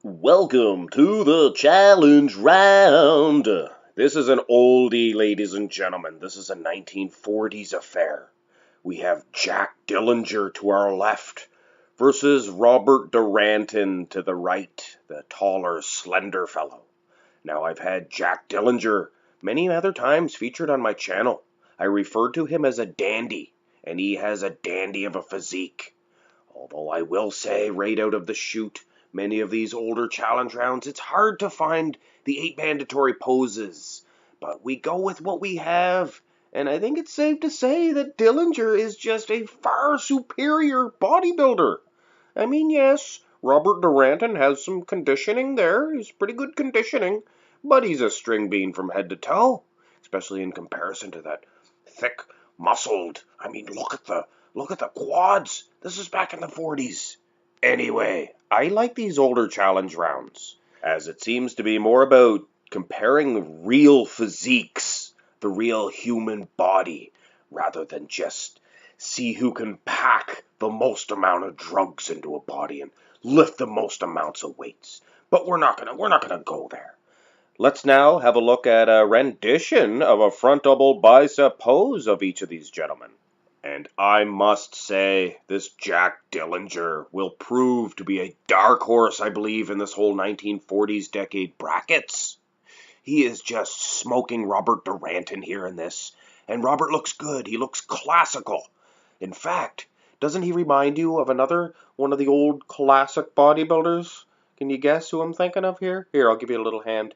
Welcome to the challenge round. This is an oldie, ladies and gentlemen. This is a 1940s affair. We have Jack Delinger to our left versus Robert Duranton to the right, the taller, slender fellow. Now, I've had Jack Delinger many other times featured on my channel. I referred to him as a dandy, and he has a dandy of a physique. Although I will say, right out of the chute, many of these older challenge rounds, it's hard to find the 8 mandatory poses. But we go with what we have, and I think it's safe to say that Dillinger is just a far superior bodybuilder. I mean, yes, Robert Duranton has some conditioning there. He's pretty good conditioning, but he's a string bean from head to toe, especially in comparison to that thick, muscled. I mean, look at the quads. This is back in the 40s. Anyway, I like these older challenge rounds, as it seems to be more about comparing real physiques, the real human body, rather than just see who can pack the most amount of drugs into a body and lift the most amounts of weights. But we're not gonna go there. Let's now have a look at a rendition of a front double bicep pose of each of these gentlemen. And I must say, this Jack Dillinger will prove to be a dark horse, I believe, in this whole 1940s decade brackets. He is just smoking Robert Duranton here in this. And Robert looks good. He looks classical. In fact, doesn't he remind you of another one of the old classic bodybuilders? Can you guess who I'm thinking of here? Here, I'll give you a little hand.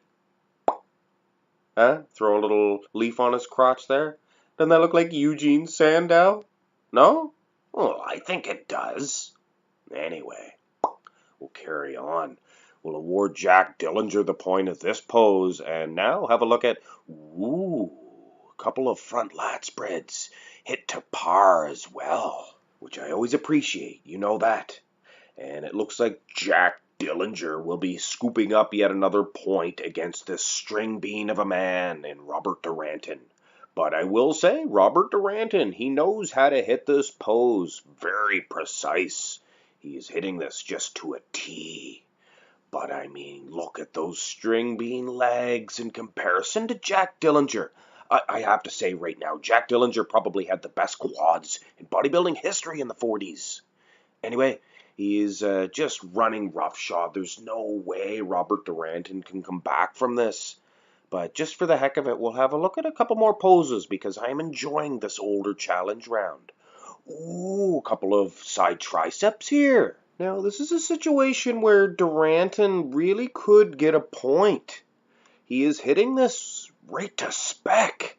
Huh? Throw a little leaf on his crotch there. Doesn't that look like Eugene Sandow? No? Well, I think it does. Anyway, we'll carry on. We'll award Jack Dillinger the point of this pose, and now have a look at, a couple of front lat spreads. Hit to par as well, which I always appreciate, you know that. And it looks like Jack Dillinger will be scooping up yet another point against this string bean of a man in Robert Duranton. But I will say, Robert Duranton, he knows how to hit this pose. Very precise. He is hitting this just to a T. But I mean, look at those string bean legs in comparison to Jack Dillinger. I have to say right now, Jack Dillinger probably had the best quads in bodybuilding history in the 40s. Anyway, he is just running roughshod. There's no way Robert Duranton can come back from this. But just for the heck of it, we'll have a look at a couple more poses because I'm enjoying this older challenge round. Ooh, a couple of side triceps here. Now, this is a situation where Duranton really could get a point. He is hitting this right to spec.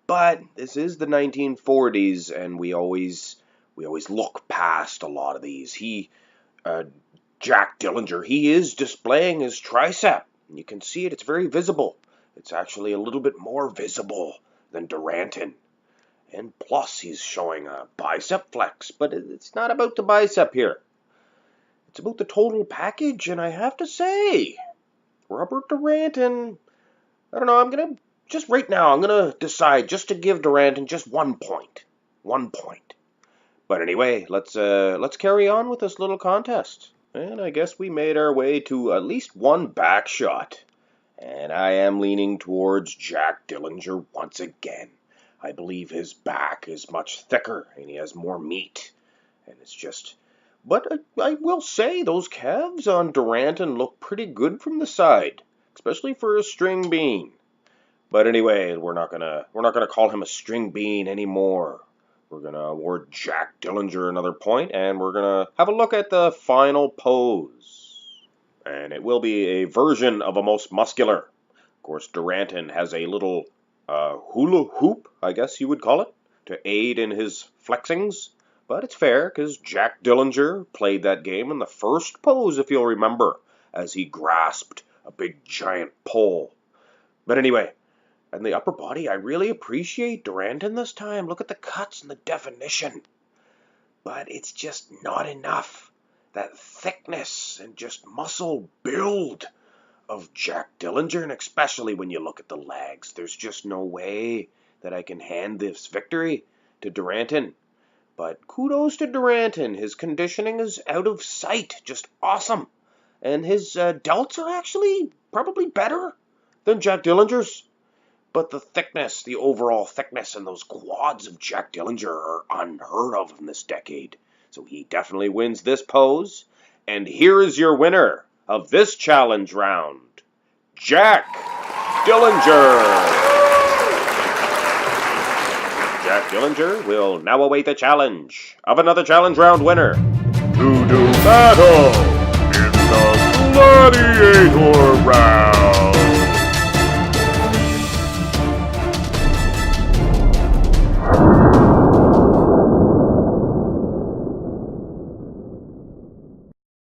But this is the 1940s, and we always look past a lot of these. Jack Dillinger, he is displaying his tricep. You can see it, it's very visible. It's actually a little bit more visible than Duranton. And plus, he's showing a bicep flex, but it's not about the bicep here. It's about the total package, and I have to say, Robert Duranton, I don't know, I'm going to decide just to give Duranton just 1 point. 1 point. But anyway, let's carry on with this little contest. And I guess we made our way to at least one back shot. And I am leaning towards Jack Dillinger once again. I believe his back is much thicker and he has more meat. And it's just... But I will say those calves on Duranton look pretty good from the side, especially for a string bean. But anyway, we're not gonna call him a string bean anymore. We're going to award Jack Dillinger another point, and we're going to have a look at the final pose. And it will be a version of a most muscular. Of course, Duranton has a little hula hoop, I guess you would call it, to aid in his flexings. But it's fair, because Jack Dillinger played that game in the first pose, if you'll remember, as he grasped a big giant pole. But anyway, and the upper body, I really appreciate Duranton this time. Look at the cuts and the definition. But it's just not enough. That thickness and just muscle build of Jack Dillinger, and especially when you look at the legs, there's just no way that I can hand this victory to Duranton. But kudos to Duranton. His conditioning is out of sight. Just awesome. and his delts are actually probably better than Jack Dillinger's. But the thickness, the overall thickness, and those quads of Jack Dillinger are unheard of in this decade. So he definitely wins this pose. And here is your winner of this challenge round, Jack Dillinger. Jack Dillinger will now await the challenge of another challenge round winner to do battle in the Gladiator Round.